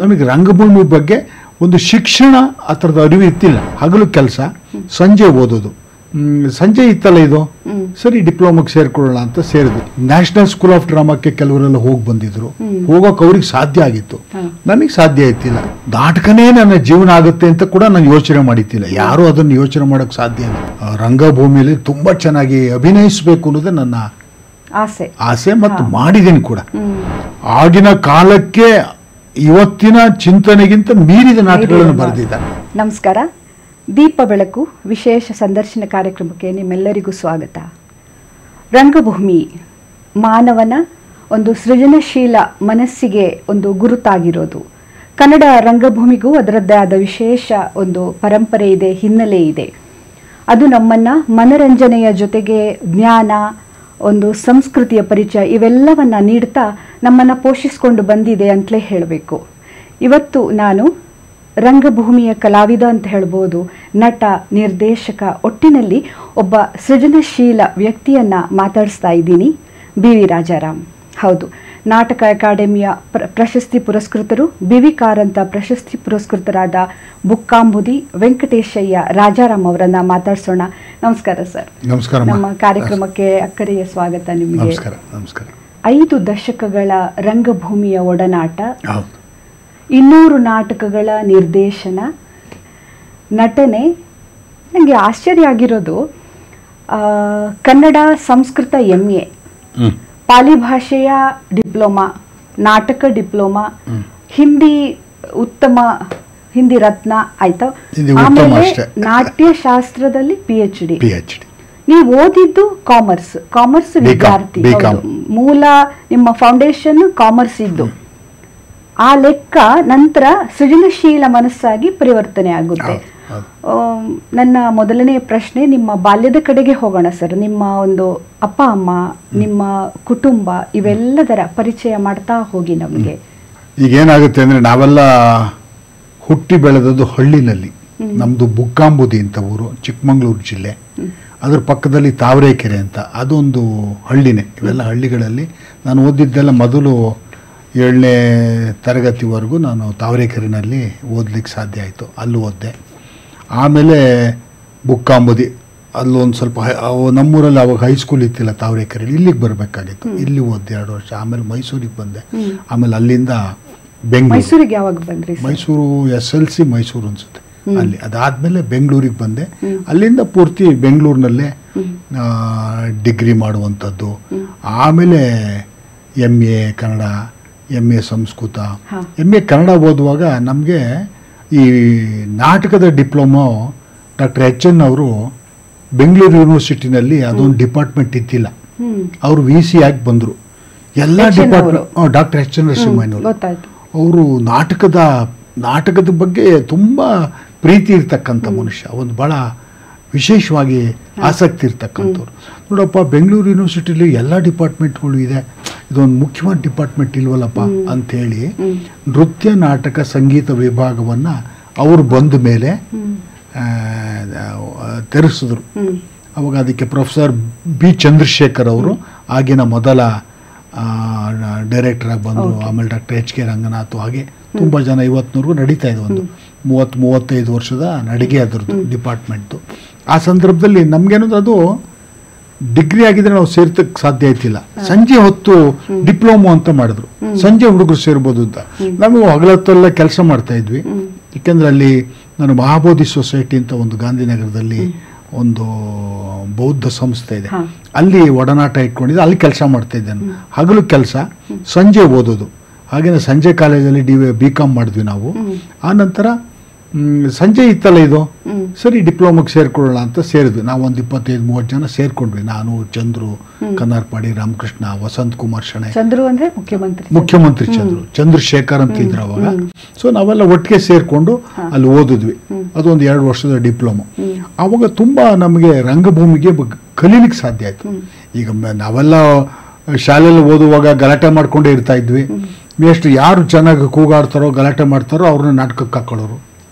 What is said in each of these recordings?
ನಮಗೆ ರಂಗಭೂಮಿ ಬಗ್ಗೆ ಒಂದು ಶಿಕ್ಷಣ ಆ ಥರದ ಅರಿವು ಇತ್ತಿಲ್ಲ. ಹಗಲು ಕೆಲಸ, ಸಂಜೆ ಓದೋದು. ಸಂಜೆ ಇತ್ತಲ್ಲ ಇದು, ಸರಿ ಡಿಪ್ಲೊಮಾಗೆ ಸೇರ್ಕೊಳ್ಳೋಣ ಅಂತ ಸೇರಿದ್ವಿ. ನ್ಯಾಷನಲ್ ಸ್ಕೂಲ್ ಆಫ್ ಡ್ರಾಮಾಕ್ಕೆ ಕೆಲವರೆಲ್ಲ ಹೋಗಿ ಬಂದಿದ್ರು. ಹೋಗೋಕೆ ಅವ್ರಿಗೆ ಸಾಧ್ಯ ಆಗಿತ್ತು, ನಮಗೆ ಸಾಧ್ಯ ಇತ್ತಿಲ್ಲ. ನಾಟಕನೇ ನನ್ನ ಜೀವನ ಆಗುತ್ತೆ ಅಂತ ಕೂಡ ನಾನು ಯೋಚನೆ ಮಾಡಿದ್ದಿಲ್ಲ. ಯಾರು ಅದನ್ನು ಯೋಚನೆ ಮಾಡೋಕೆ ಸಾಧ್ಯ ಇಲ್ಲ. ರಂಗಭೂಮಿಯಲ್ಲಿ ತುಂಬಾ ಚೆನ್ನಾಗಿ ಅಭಿನಯಿಸಬೇಕು ಅನ್ನೋದೇ ನನ್ನ ಆಸೆ ಮತ್ತು ಮಾಡಿದ್ದೀನಿ ಕೂಡ. ಆಗಿನ ಕಾಲಕ್ಕೆ ಇವತ್ತಿನ ಚಿಂತನೆಗಿಂತ ಮೀರಿದ ನಾಟಕಗಳನ್ನು ಬರೆದಿದ್ದಾರೆ. ನಮಸ್ಕಾರ. ದೀಪ ಬೆಳಕು ವಿಶೇಷ ಸಂದರ್ಶನ ಕಾರ್ಯಕ್ರಮಕ್ಕೆ ನಿಮ್ಮೆಲ್ಲರಿಗೂ ಸ್ವಾಗತ. ರಂಗಭೂಮಿ ಮಾನವನ ಒಂದು ಸೃಜನಶೀಲ ಮನಸ್ಸಿಗೆ ಒಂದು ಗುರುತಾಗಿರೋದು. ಕನ್ನಡ ರಂಗಭೂಮಿಗೂ ಅದರದ್ದೇ ಆದ ವಿಶೇಷ ಒಂದು ಪರಂಪರೆ ಇದೆ, ಹಿನ್ನೆಲೆ ಇದೆ. ಅದು ನಮ್ಮನ್ನು ಮನರಂಜನೆಯ ಜೊತೆಗೆ ಜ್ಞಾನ, ಒಂದು ಸಂಸ್ಕೃತಿಯ ಪರಿಚಯ ಇವೆಲ್ಲವನ್ನು ನೀಡ್ತಾ ನಮ್ಮನ್ನು ಪೋಷಿಸಿಕೊಂಡು ಬಂದಿದೆ ಅಂತಲೇ ಹೇಳಬೇಕು. ಇವತ್ತು ನಾನು ರಂಗಭೂಮಿಯ ಕಲಾವಿದ ಅಂತ ಹೇಳ್ಬೋದು, ನಟ, ನಿರ್ದೇಶಕ, ಒಟ್ಟಿನಲ್ಲಿ ಒಬ್ಬ ಸೃಜನಶೀಲ ವ್ಯಕ್ತಿಯನ್ನು ಮಾತಾಡಿಸ್ತಾ ಇದ್ದೀನಿ. BV ರಾಜಾರಾಮ್. ಹೌದು, ನಾಟಕ ಅಕಾಡೆಮಿಯ ಪ್ರಶಸ್ತಿ ಪುರಸ್ಕೃತರು, BV ಕಾರಂತ ಪ್ರಶಸ್ತಿ ಪುರಸ್ಕೃತರಾದ ಬುಕ್ಕಾಂಬುದಿ ವೆಂಕಟೇಶಯ್ಯ ರಾಜಾರಾಮ್ ಅವರನ್ನ ಮಾತಾಡ್ಸೋಣ. ನಮಸ್ಕಾರ ಸರ್. ನಮಸ್ಕಾರ. ನಮ್ಮ ಕಾರ್ಯಕ್ರಮಕ್ಕೆ ಅಕ್ಕರೆಯ ಸ್ವಾಗತ ನಿಮಗೆ. ನಮಸ್ಕಾರ. 5 ದಶಕಗಳ ರಂಗಭೂಮಿಯ ಒಡನಾಟ, 200 ನಾಟಕಗಳ ನಿರ್ದೇಶನ, ನಟನೆ. ನನಗೆ ಆಶ್ಚರ್ಯ ಆಗಿರೋದು, ಕನ್ನಡ ಸಂಸ್ಕೃತ MA, ಪಾಲಿ ಭಾಷೆಯ ಡಿಪ್ಲೊಮಾ, ನಾಟಕ ಡಿಪ್ಲೊಮಾ, ಹಿಂದಿ ಉತ್ತಮ, ಹಿಂದಿ ರತ್ನ ಆಯ್ತಾ, ಆಮೇಲೆ ನಾಟ್ಯಶಾಸ್ತ್ರದಲ್ಲಿ PhD. ನೀವು ಓದಿದ್ದು ಕಾಮರ್ಸ್ ವಿದ್ಯಾರ್ಥಿ. ಮೂಲ ನಿಮ್ಮ ಫೌಂಡೇಶನ್ ಕಾಮರ್ಸ್ ಇದ್ದು, ಆ ಲೆಕ್ಕ ನಂತರ ಸೃಜನಶೀಲ ಮನಸ್ಸಾಗಿ ಪರಿವರ್ತನೆ ಆಗುತ್ತೆ. ನನ್ನ ಮೊದಲನೆಯ ಪ್ರಶ್ನೆ, ನಿಮ್ಮ ಬಾಲ್ಯದ ಕಡೆಗೆ ಹೋಗೋಣ ಸರ್. ನಿಮ್ಮ ಒಂದು ಅಪ್ಪ ಅಮ್ಮ, ನಿಮ್ಮ ಕುಟುಂಬ, ಇವೆಲ್ಲದರ ಪರಿಚಯ ಮಾಡ್ತಾ ಹೋಗಿ ನಮಗೆ. ಈಗ ಏನಾಗುತ್ತೆ ಅಂದರೆ, ನಾವೆಲ್ಲ ಹುಟ್ಟಿ ಬೆಳೆದದ್ದು ಹಳ್ಳಿನಲ್ಲಿ. ನಮ್ಮದು ಬುಕ್ಕಾಂಬುದಿ ಅಂತ ಊರು, ಚಿಕ್ಕಮಗಳೂರು ಜಿಲ್ಲೆ. ಅದ್ರ ಪಕ್ಕದಲ್ಲಿ ತಾವರೆಕೆರೆ ಅಂತ, ಅದೊಂದು ಹಳ್ಳಿನೇ. ಇವೆಲ್ಲ ಹಳ್ಳಿಗಳಲ್ಲಿ ನಾನು ಓದಿದ್ದೆಲ್ಲ ಮೊದಲು 7ನೇ ತರಗತಿವರೆಗೂ ನಾನು ತಾವರೆಕೆರೆನಲ್ಲಿ ಓದಲಿಕ್ಕೆ ಸಾಧ್ಯ ಆಯಿತು, ಅಲ್ಲಿ ಓದಿದೆ. ಆಮೇಲೆ ಬುಕ್ಕಾಂಬುದಿ, ಅಲ್ಲೊಂದು ಸ್ವಲ್ಪ ನಮ್ಮೂರಲ್ಲಿ ಅವಾಗ ಹೈಸ್ಕೂಲ್ ಇತ್ತಿಲ್ಲ ತಾವರೆಕೆರೆಯಲ್ಲಿ, ಇಲ್ಲಿಗೆ ಬರಬೇಕಾಗಿತ್ತು, ಇಲ್ಲಿ ಓದಿದೆ 2 ವರ್ಷ. ಆಮೇಲೆ ಮೈಸೂರಿಗೆ ಬಂದೆ. ಆಮೇಲೆ ಅಲ್ಲಿಂದ ಮೈಸೂರಿಗೆ ಯಾವಾಗ ಬಂದ್ರಿ? ಮೈಸೂರು SLC ಮೈಸೂರು ಅನ್ಸುತ್ತೆ ಅಲ್ಲಿ. ಅದಾದಮೇಲೆ ಬೆಂಗಳೂರಿಗೆ ಬಂದೆ. ಅಲ್ಲಿಂದ ಪೂರ್ತಿ ಬೆಂಗಳೂರಿನಲ್ಲೇ ಡಿಗ್ರಿ ಮಾಡುವಂಥದ್ದು. ಆಮೇಲೆ MA Kannada, MA Sanskrit, MA Kannada ಓದುವಾಗ ನಮಗೆ ಈ ನಾಟಕದ ಡಿಪ್ಲೊಮಾ ಡಾಕ್ಟರ್ HN ಅವರು ಬೆಂಗಳೂರು ಯೂನಿವರ್ಸಿಟಿನಲ್ಲಿ ಅದೊಂದು ಡಿಪಾರ್ಟ್ಮೆಂಟ್ ಇದ್ದಿಲ್ಲ. ಅವರು VC ಆಗಿ ಬಂದರು. ಎಲ್ಲ ಡಿಪಾರ್ಟ್ಮೆಂಟ್ ಡಾಕ್ಟರ್ HN ನರಸಿಂಹಯ್ಯನವರು. ಅವರು ನಾಟಕದ ಬಗ್ಗೆ ತುಂಬ ಪ್ರೀತಿ ಇರ್ತಕ್ಕಂಥ ಮನುಷ್ಯ, ಒಂದು ಭಾಳ ವಿಶೇಷವಾಗಿ ಆಸಕ್ತಿ ಇರ್ತಕ್ಕಂಥವ್ರು. ನೋಡಪ್ಪ, ಬೆಂಗಳೂರು ಯೂನಿವರ್ಸಿಟಿಲಿ ಎಲ್ಲ ಡಿಪಾರ್ಟ್ಮೆಂಟ್ಗಳು ಇದೆ, ಇದೊಂದು ಮುಖ್ಯವಾದ ಡಿಪಾರ್ಟ್ಮೆಂಟ್ ಇಲ್ವಲ್ಲಪ್ಪ ಅಂಥೇಳಿ ನೃತ್ಯ, ನಾಟಕ, ಸಂಗೀತ ವಿಭಾಗವನ್ನು ಅವರು ಬಂದ ಮೇಲೆ ತೆರೆಸಿದ್ರು. ಅವಾಗ ಅದಕ್ಕೆ ಪ್ರೊಫೆಸರ್ B ಚಂದ್ರಶೇಖರ್ ಅವರು ಆಗಿನ ಮೊದಲ ಡೈರೆಕ್ಟರ್ ಆಗಿ ಬಂದರು. ಆಮೇಲೆ ಡಾಕ್ಟರ್ HK ರಂಗನಾಥ್, ಹಾಗೆ ತುಂಬ ಜನ ಇವತ್ತಿನವರೆಗೂ ನಡೀತಾ ಇದೆ. ಒಂದು 30-35 ವರ್ಷದ ನಡಿಗೆ ಅದರದ್ದು ಡಿಪಾರ್ಟ್ಮೆಂಟ್ದು. ಆ ಸಂದರ್ಭದಲ್ಲಿ ನಮಗೇನಂದ್ರೆ, ಅದು ಡಿಗ್ರಿ ಆಗಿದ್ರೆ ನಾವು ಸೇರ್ತಕ್ಕೆ ಸಾಧ್ಯ ಆಯ್ತಿಲ್ಲ. ಸಂಜೆ ಹೊತ್ತು ಡಿಪ್ಲೊಮಾ ಅಂತ ಮಾಡಿದ್ರು, ಸಂಜೆ ಹುಡುಗರು ಸೇರ್ಬೋದು ಅಂತ. ನಮಗೆ ಹಗಲತ್ತೆಲ್ಲ ಕೆಲಸ ಮಾಡ್ತಾ ಇದ್ವಿ. ಯಾಕೆಂದ್ರೆ ಅಲ್ಲಿ ನಾನು ಮಹಾಬೋಧಿ ಸೊಸೈಟಿ ಅಂತ ಒಂದು ಗಾಂಧಿನಗರದಲ್ಲಿ ಒಂದು ಬೌದ್ಧ ಸಂಸ್ಥೆ ಇದೆ, ಅಲ್ಲಿ ಒಡನಾಟ ಇಟ್ಕೊಂಡಿದ್ದೆ. ಅಲ್ಲಿ ಕೆಲಸ ಮಾಡ್ತಾ ಇದ್ದೇನೆ. ಹಗಲು ಕೆಲಸ, ಸಂಜೆ ಓದೋದು. ಹಾಗೇನೆ ಸಂಜೆ ಕಾಲೇಜಲ್ಲಿ BCom ಮಾಡಿದ್ವಿ ನಾವು. ಆ ನಂತರ ಸಂಜೆ ಇತ್ತಲ್ಲ ಇದು, ಸರಿ ಡಿಪ್ಲೊಮಾಗೆ ಸೇರ್ಕೊಳ್ಳೋಣ ಅಂತ ಸೇರಿದ್ವಿ. ನಾವು ಒಂದು 25-30 ಜನ ಸೇರ್ಕೊಂಡ್ವಿ. ನಾನು, ಚಂದ್ರು ಕನ್ನಾರ್ಪಾಡಿ, ರಾಮಕೃಷ್ಣ, ವಸಂತ್ ಕುಮಾರ್ ಶೆಣೈ, ಚಂದ್ರು ಅಂದ್ರೆ ಮುಖ್ಯಮಂತ್ರಿ ಚಂದ್ರಶೇಖರ್ ಅಂತ ಇದ್ರು ಅವಾಗ. ಸೊ ನಾವೆಲ್ಲ ಒಟ್ಟಿಗೆ ಸೇರ್ಕೊಂಡು ಅಲ್ಲಿ ಓದಿದ್ವಿ. ಅದೊಂದು 2 ವರ್ಷದ ಡಿಪ್ಲೊಮಾ. ಆವಾಗ ತುಂಬ ನಮಗೆ ರಂಗಭೂಮಿಗೆ ಕಲೀಲಿಕ್ಕೆ ಸಾಧ್ಯ ಆಯ್ತು. ಈಗ ನಾವೆಲ್ಲ ಶಾಲೆಯಲ್ಲಿ ಓದುವಾಗ ಗಲಾಟೆ ಮಾಡ್ಕೊಂಡೇ ಇರ್ತಾ ಇದ್ವಿ. ಎಷ್ಟು ಯಾರು ಚೆನ್ನಾಗಿ ಕೂಗಾಡ್ತಾರೋ, ಗಲಾಟೆ ಮಾಡ್ತಾರೋ ಅವ್ರನ್ನ ನಾಟಕಕ್ಕೆ ಹಾಕೊಳ್ಳೋರು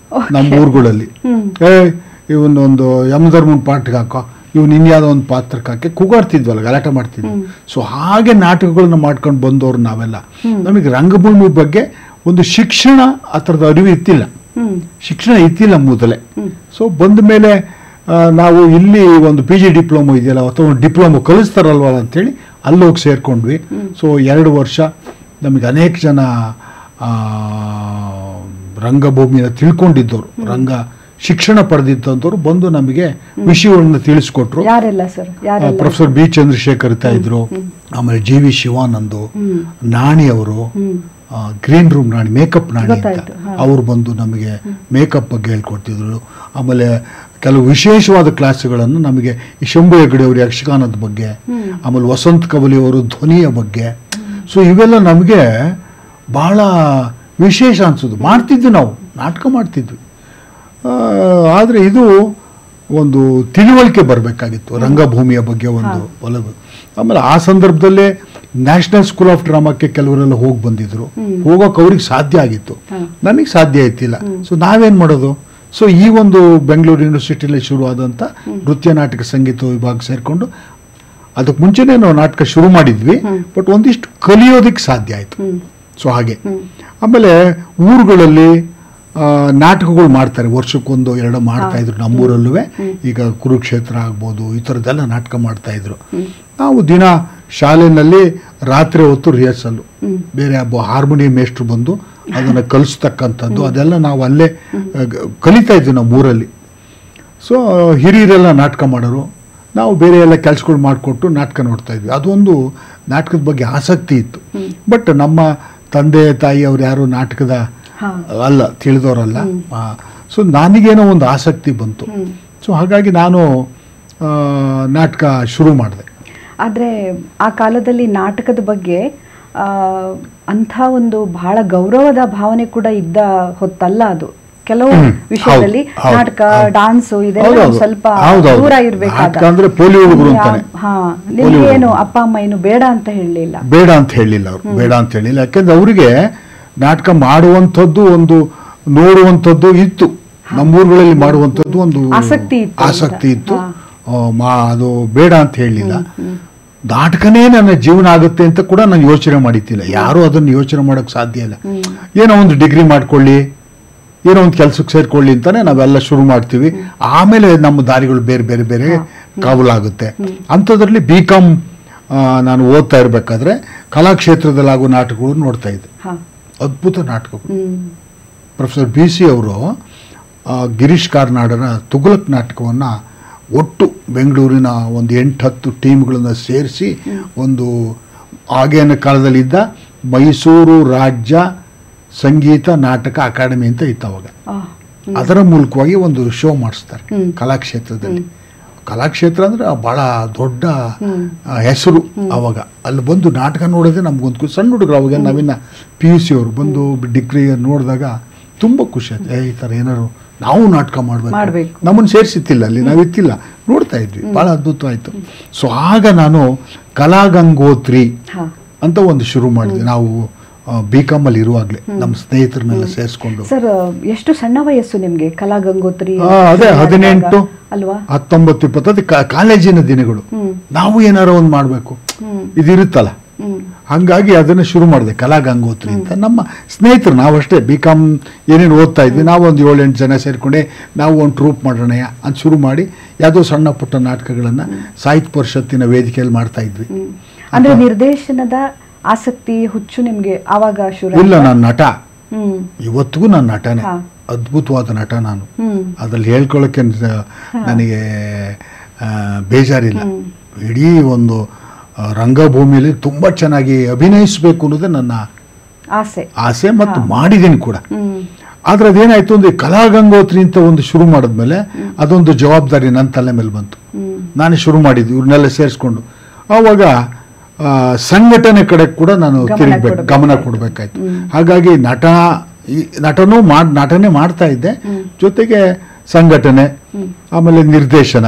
ನಮ್ಮ ಊರುಗಳಲ್ಲಿ. ಇವನೊಂದು ಯಮಧರ್ಮನ್ ಪಾಠಕ್ಕೆ ಹಾಕೋ, ಇವ್ನು ಇನ್ಯಾವುದೋ ಒಂದು ಪಾತ್ರಕ್ಕೆ ಹಾಕಿ ಕೂಗಾಡ್ತಿದ್ವಲ್ಲ, ಗಲಾಟೆ ಮಾಡ್ತಿದ್ವಿ. ಸೊ ಹಾಗೆ ನಾಟಕಗಳನ್ನ ಮಾಡ್ಕೊಂಡು ಬಂದವ್ರು ನಾವೆಲ್ಲ. ನಮಗೆ ರಂಗಭೂಮಿ ಬಗ್ಗೆ ಒಂದು ಶಿಕ್ಷಣ ಆ ಥರದ ಅರಿವು ಇತ್ತಿಲ್ಲ, ಶಿಕ್ಷಣ ಇತ್ತಿಲ್ಲ ಮೊದಲೇ. ಸೊ ಬಂದ ಮೇಲೆ ನಾವು ಇಲ್ಲಿ ಒಂದು PG ಡಿಪ್ಲೊಮೊ ಇದೆಯಲ್ಲ ಅಥವಾ ಒಂದು ಡಿಪ್ಲೊಮೊ ಕಲಿಸ್ತಾರಲ್ವ ಅಂತೇಳಿ ಅಲ್ಲಿ ಹೋಗಿ ಸೇರ್ಕೊಂಡ್ವಿ. ಸೊ 2 ವರ್ಷ ನಮಗೆ ಅನೇಕ ಜನ ರಂಗಭೂಮಿಯನ್ನು ತಿಳ್ಕೊಂಡಿದ್ದವರು, ರಂಗ ಶಿಕ್ಷಣ ಪಡೆದಿದ್ದಂಥವ್ರು ಬಂದು ನಮಗೆ ವಿಷಯಗಳನ್ನ ತಿಳಿಸ್ಕೊಟ್ರು. ಪ್ರೊಫೆಸರ್ B ಚಂದ್ರಶೇಖರ್ ಇದ್ರು, ಆಮೇಲೆ GV ಶಿವಾನಂದು, ನಾಣಿ ಅವರು, green room Nani, makeup Nani ಅಂತ ಅವ್ರು ಬಂದು ನಮಗೆ ಮೇಕಪ್ ಬಗ್ಗೆ ಹೇಳ್ಕೊಡ್ತಿದ್ರು. ಆಮೇಲೆ ಕೆಲವು ವಿಶೇಷವಾದ ಕ್ಲಾಸ್ಗಳನ್ನು ನಮಗೆ ಈ ಶಂಭು ಹೆಗಡೆ ಅವರು ಯಕ್ಷಗಾನದ ಬಗ್ಗೆ, ಆಮೇಲೆ ವಸಂತ ಕವಲಿ ಅವರು ಧ್ವನಿಯ ಬಗ್ಗೆ. ಸೊ ಇವೆಲ್ಲ ನಮಗೆ ಬಹಳ ವಿಶೇಷ ಅನ್ಸೋದು. ಮಾಡ್ತಿದ್ವಿ, ನಾವು ನಾಟಕ ಮಾಡ್ತಿದ್ವಿ, ಆದರೆ ಇದು ಒಂದು ತಿಳುವಳಿಕೆ ಬರಬೇಕಾಗಿತ್ತು ರಂಗಭೂಮಿಯ ಬಗ್ಗೆ ಒಂದು ಒಲವು. ಆಮೇಲೆ ಆ ಸಂದರ್ಭದಲ್ಲೇ ನ್ಯಾಷನಲ್ ಸ್ಕೂಲ್ ಆಫ್ ಡ್ರಾಮಾಕ್ಕೆ ಕೆಲವರೆಲ್ಲ ಹೋಗಿ ಬಂದಿದ್ರು. ಹೋಗೋಕೆ ಅವ್ರಿಗೆ ಸಾಧ್ಯ ಆಗಿತ್ತು, ನನಗೆ ಸಾಧ್ಯ ಇತ್ತಿಲ್ಲ. ಸೊ ನಾವೇನು ಮಾಡೋದು? ಸೊ ಈ ಒಂದು ಬೆಂಗಳೂರು ಯೂನಿವರ್ಸಿಟಿಯಲ್ಲಿ ಶುರುವಾದಂಥ ನೃತ್ಯ ನಾಟಕ ಸಂಗೀತ ವಿಭಾಗ ಸೇರಿಕೊಂಡು, ಅದಕ್ಕೆ ಮುಂಚೆನೇ ನಾವು ನಾಟಕ ಶುರು ಮಾಡಿದ್ವಿ, ಬಟ್ ಒಂದಿಷ್ಟು ಕಲಿಯೋದಕ್ಕೆ ಸಾಧ್ಯ ಆಯಿತು. ಸೊ ಹಾಗೆ ಆಮೇಲೆ ಊರುಗಳಲ್ಲಿ ನಾಟಕಗಳು ಮಾಡ್ತಾರೆ, ವರ್ಷಕ್ಕೊಂದು 2 ಮಾಡ್ತಾ ಇದ್ರು. ನಮ್ಮೂರಲ್ಲೂ ಈಗ ಕುರುಕ್ಷೇತ್ರ ಆಗ್ಬೋದು, ಈ ಥರದ್ದೆಲ್ಲ ನಾಟಕ ಮಾಡ್ತಾ ಇದ್ರು. ನಾವು ದಿನ ಶಾಲೆಯಲ್ಲಿ ರಾತ್ರಿ ಹೊತ್ತು ರಿಹರ್ಸಲ್ಲು, ಬೇರೆ ಹಾರ್ಮೋನಿಯಂ ಮೇಷ್ಟ್ರು ಬಂದು ಅದನ್ನು ಕಲಿಸ್ತಕ್ಕಂಥದ್ದು, ಅದೆಲ್ಲ ನಾವು ಅಲ್ಲೇ ಕಲಿತಾ ಇದ್ವಿ ನಮ್ಮ ಊರಲ್ಲಿ. ಸೊ ಹಿರಿಯರೆಲ್ಲ ನಾಟಕ ಮಾಡೋರು, ನಾವು ಬೇರೆ ಎಲ್ಲ ಕೆಲಸಗಳು ಮಾಡಿಕೊಟ್ಟು ನಾಟಕ ನೋಡ್ತಾ ಇದ್ವಿ. ಅದೊಂದು ನಾಟಕದ ಬಗ್ಗೆ ಆಸಕ್ತಿ ಇತ್ತು. ಬಟ್ ನಮ್ಮ ತಂದೆ ತಾಯಿ ಅವ್ರು ಯಾರು ನಾಟಕದ ಅಲ್ಲ, ತಿಳಿದವರಲ್ಲ. ಸೊ ನನಗೇನೋ ಒಂದು ಆಸಕ್ತಿ ಬಂತು. ಸೊ ಹಾಗಾಗಿ ನಾನು ನಾಟಕ ಶುರು ಮಾಡಿದೆ. ಆದರೆ ಆ ಕಾಲದಲ್ಲಿ ನಾಟಕದ ಬಗ್ಗೆ ಅಂಥ ಒಂದು ಬಹಳ ಗೌರವದ ಭಾವನೆ ಕೂಡ ಇದ್ದ ಹೊತ್ತಲ್ಲ ಅದು. ಕೆಲವು ವಿಷಯದಲ್ಲಿ ನಾಟಕ, ಡಾನ್ಸು ಇದೆಲ್ಲ ಸ್ವಲ್ಪ ದೂರ ಇರಬೇಕಾದ್ರೆ ನಿಮ್ಗೇನು ಅಪ್ಪ ಅಮ್ಮ ಏನು ಬೇಡ ಅಂತ ಹೇಳಲಿಲ್ಲ? ಬೇಡ ಅಂತ ಹೇಳಿಲ್ಲ ಅವರು, ಬೇಡ ಅಂತ ಹೇಳಿಲ್ಲ. ಯಾಕಂದ್ರೆ ಅವರಿಗೆ ನಾಟಕ ಮಾಡುವಂಥದ್ದು ಒಂದು ನೋಡುವಂಥದ್ದು ಇತ್ತು, ನಮ್ಮೂರುಗಳಲ್ಲಿ ಮಾಡುವಂಥದ್ದು ಒಂದು ಆಸಕ್ತಿ ಇತ್ತು. ಅದು ಬೇಡ ಅಂತ ಹೇಳಲಿಲ್ಲ. ನಾಟಕನೇ ನನ್ನ ಜೀವನ ಆಗುತ್ತೆ ಅಂತ ಕೂಡ ನಾನು ಯೋಚನೆ ಮಾಡಿದ್ದಿಲ್ಲ. ಯಾರೂ ಅದನ್ನು ಯೋಚನೆ ಮಾಡೋಕ್ಕೆ ಸಾಧ್ಯ ಇಲ್ಲ. ಏನೋ ಒಂದು ಡಿಗ್ರಿ ಮಾಡ್ಕೊಳ್ಳಿ, ಏನೋ ಒಂದು ಕೆಲಸಕ್ಕೆ ಸೇರ್ಕೊಳ್ಳಿ ಅಂತಾನೆ ನಾವೆಲ್ಲ ಶುರು ಮಾಡ್ತೀವಿ. ಆಮೇಲೆ ನಮ್ಮ ದಾರಿಗಳು ಬೇರೆ ಬೇರೆ ಬೇರೆ ಕಾವಲಾಗುತ್ತೆ. ಅಂಥದ್ರಲ್ಲಿ BCom ನಾನು ಓದ್ತಾ ಇರಬೇಕಾದ್ರೆ ಕಲಾಕ್ಷೇತ್ರದಲ್ಲಾಗೋ ನಾಟಕಗಳು ನೋಡ್ತಾ ಇದ್ದೆ. ಅದ್ಭುತ ನಾಟಕಗಳು. ಪ್ರೊಫೆಸರ್ BC ಅವರು ಗಿರೀಶ್ ಕಾರ್ನಾಡರ ತುಘಲಕ್ ನಾಟಕವನ್ನು ಒಟ್ಟು ಬೆಂಗಳೂರಿನ ಒಂದು 8-10 ಟೀಮ್ಗಳನ್ನು ಸೇರಿಸಿ ಒಂದು ಆಗಿನ ಕಾಲದಲ್ಲಿದ್ದ ಮೈಸೂರು ರಾಜ್ಯ ಸಂಗೀತ ನಾಟಕ ಅಕಾಡೆಮಿ ಅಂತ ಇತ್ತು ಅವಾಗ. ಅದರ ಮೂಲಕವಾಗಿ ಒಂದು ಶೋ ಮಾಡಿಸ್ತಾರೆ ಕಲಾಕ್ಷೇತ್ರದಲ್ಲಿ. ಕಲಾಕ್ಷೇತ್ರ ಅಂದರೆ ಭಾಳ ದೊಡ್ಡ ಹೆಸರು ಅವಾಗ. ಅಲ್ಲಿ ಬಂದು ನಾಟಕ ನೋಡೋದೇ ನಮ್ಗೊಂದು ಸಣ್ಣ ಹುಡುಗರು, ಅವಾಗ ನಾವಿನ್ನ PUC ಅವರು ಬಂದು ಡಿಗ್ರಿ ನೋಡಿದಾಗ ತುಂಬ ಖುಷಿ ಆಯ್ತು. ಈ ಥರ ಏನಾದ್ರು ನಾವು ನಾಟಕ ಮಾಡಬೇಕು, ನಮ್ಮನ್ನು ಸೇರಿಸಿತ್ತಿಲ್ಲ ಅಲ್ಲಿ, ನಾವಿತ್ತಿಲ್ಲ, ನೋಡ್ತಾ ಇದ್ವಿ. ಭಾಳ ಅದ್ಭುತವಾಯಿತು. ಸೊ ಆಗ ನಾನು ಕಲಾಗಂಗೋತ್ರಿ ಅಂತ ಒಂದು ಶುರು ಮಾಡಿದ್ವಿ. ನಾವು BCom ಅಲ್ಲಿ ಇರುವಾಗಲೇ ನಮ್ಮ ಸ್ನೇಹಿತರನ್ನೆಲ್ಲ ಸೇರಿಸ್ಕೊಂಡು. ಸರ್, ಎಷ್ಟು ಸಣ್ಣ ವಯಸ್ಸು ನಿಮಗೆ ಕಲಾಗಂಗೋತ್ರಿ? ಅದೇ 18, 19, 20 ಕಾಲೇಜಿನ ದಿನಗಳು. ನಾವು ಏನಾರೋ ಒಂದು ಮಾಡಬೇಕು ಇದಿರುತ್ತಲ್ಲ, ಹಂಗಾಗಿ ಅದನ್ನು ಶುರು ಮಾಡಿದೆ ಕಲಾಗಂಗೋತ್ರಿ ಅಂತ. ನಮ್ಮ ಸ್ನೇಹಿತರು ನಾವಷ್ಟೇ BCom ಏನೇನು ಓದ್ತಾ ಇದ್ವಿ, ನಾವು ಒಂದು 7-8 ಜನ ಸೇರಿಕೊಂಡೆ ನಾವು ಒಂದು ಟ್ರೂಪ್ ಮಾಡೋಣ ಅಂತ ಶುರು ಮಾಡಿ ಯಾವುದೋ ಸಣ್ಣ ಪುಟ್ಟ ನಾಟಕಗಳನ್ನು ಸಾಹಿತ್ಯ ಪರಿಷತ್ತಿನ ವೇದಿಕೆಯಲ್ಲಿ ಮಾಡ್ತಾ ಇದ್ವಿ. ಅಂದರೆ ನಿರ್ದೇಶನದ ಆಸಕ್ತಿ ಹುಚ್ಚು ನಿಮ್ಗೆ ಆವಾಗ ಶುರು? ಇಲ್ಲ, ನಾನು ನಟ, ಇವತ್ತಿಗೂ ನಾನು ನಟನೆ, ಅದ್ಭುತವಾದ ನಟ ನಾನು. ಅದ್ರಲ್ಲಿ ಹೇಳ್ಕೊಳ್ಳೋಕ್ಕೆ ನನಗೆ ಬೇಜಾರಿಲ್ಲ. ಇಡೀ ಒಂದು ರಂಗಭೂಮಿಯಲ್ಲಿ ತುಂಬ ಚೆನ್ನಾಗಿ ಅಭಿನಯಿಸಬೇಕು ಅನ್ನೋದೇ ನನ್ನ ಆಸೆ ಮತ್ತು ಮಾಡಿದ್ದೀನಿ ಕೂಡ. ಆದರೆ ಅದೇನಾಯ್ತು ಅಂದರೆ ಕಲಾಗಂಗೋತ್ರಿ ಅಂತ ಒಂದು ಶುರು ಮಾಡಿದ್ಮೇಲೆ ಅದೊಂದು ಜವಾಬ್ದಾರಿ ನನ್ನ ತಲೆ ಮೇಲೆ ಬಂತು. ನಾನೇ ಶುರು ಮಾಡಿದ್ವಿ ಇವ್ರನ್ನೆಲ್ಲ ಸೇರಿಸ್ಕೊಂಡು. ಆವಾಗ ಸಂಘಟನೆ ಕಡೆ ಕೂಡ ನಾನು ತಿರುಗಬೇಕು, ಗಮನ ಕೊಡಬೇಕಾಯ್ತು. ಹಾಗಾಗಿ ನಟನೆ ಮಾಡ್ತಾ ಇದ್ದೆ, ಜೊತೆಗೆ ಸಂಘಟನೆ, ಆಮೇಲೆ ನಿರ್ದೇಶನ.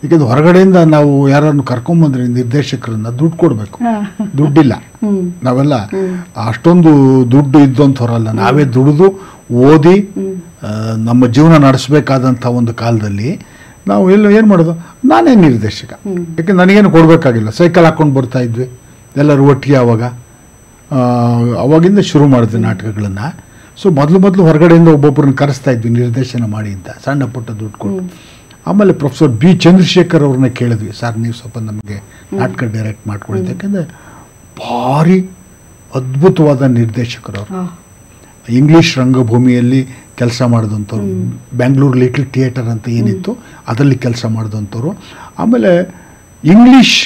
ಯಾಕಂದ್ರೆ ಹೊರಗಡೆಯಿಂದ ನಾವು ಯಾರನ್ನು ಕರ್ಕೊಂಬಂದ್ರೆ ನಿರ್ದೇಶಕರನ್ನ ದುಡ್ಡು ಕೊಡಬೇಕು, ದುಡ್ಡಿಲ್ಲ. ನಾವೆಲ್ಲ ಅಷ್ಟೊಂದು ದುಡ್ಡು ಇದ್ದಂಥವ್ರಲ್ಲ, ನಾವೇ ದುಡಿದು ಓದಿ ನಮ್ಮ ಜೀವನ ನಡೆಸಬೇಕಾದಂಥ ಒಂದು ಕಾಲದಲ್ಲಿ ನಾವು ಏನು ಮಾಡೋದು, ನಾನೇ ನಿರ್ದೇಶಕ. ಯಾಕೆ ನನಗೇನು ಕೊಡಬೇಕಾಗಿಲ್ಲ, ಸೈಕಲ್ ಹಾಕ್ಕೊಂಡು ಬರ್ತಾ ಇದ್ವಿ ಎಲ್ಲರೂ ಒಟ್ಟಿಗೆ. ಆವಾಗ ಅವಾಗಿಂದ ಶುರು ಮಾಡಿದ್ವಿ ನಾಟಕಗಳನ್ನು. ಸೊ ಮೊದಲು ಹೊರಗಡೆಯಿಂದ ಒಬ್ಬೊಬ್ಬರನ್ನ ಕರೆಸ್ತಾ ಇದ್ವಿ ನಿರ್ದೇಶನ ಮಾಡಿ ಅಂತ, ಸಣ್ಣ ಪುಟ್ಟ ದುಡ್ಡು ಕೊಟ್ಟು. ಆಮೇಲೆ ಪ್ರೊಫೆಸರ್ ಬಿ ಚಂದ್ರಶೇಖರ್ ಅವ್ರನ್ನ ಕೇಳಿದ್ವಿ, ಸರ್ ನೀವು ಸ್ವಲ್ಪ ನಮಗೆ ನಾಟಕ ಡೈರೆಕ್ಟ್ ಮಾಡ್ಕೊಡಿದ್ದೆ, ಯಾಕೆಂದರೆ ಭಾರಿ ಅದ್ಭುತವಾದ ನಿರ್ದೇಶಕರು ಅವರು. ಇಂಗ್ಲೀಷ್ ರಂಗಭೂಮಿಯಲ್ಲಿ ಕೆಲಸ ಮಾಡಿದಂಥವ್ರು, ಬ್ಯಾಂಗ್ಳೂರು ಲಿಟಲ್ ಥಿಯೇಟರ್ ಅಂತ ಏನಿತ್ತು ಅದರಲ್ಲಿ ಕೆಲಸ ಮಾಡಿದಂಥವ್ರು. ಆಮೇಲೆ ಇಂಗ್ಲೀಷ್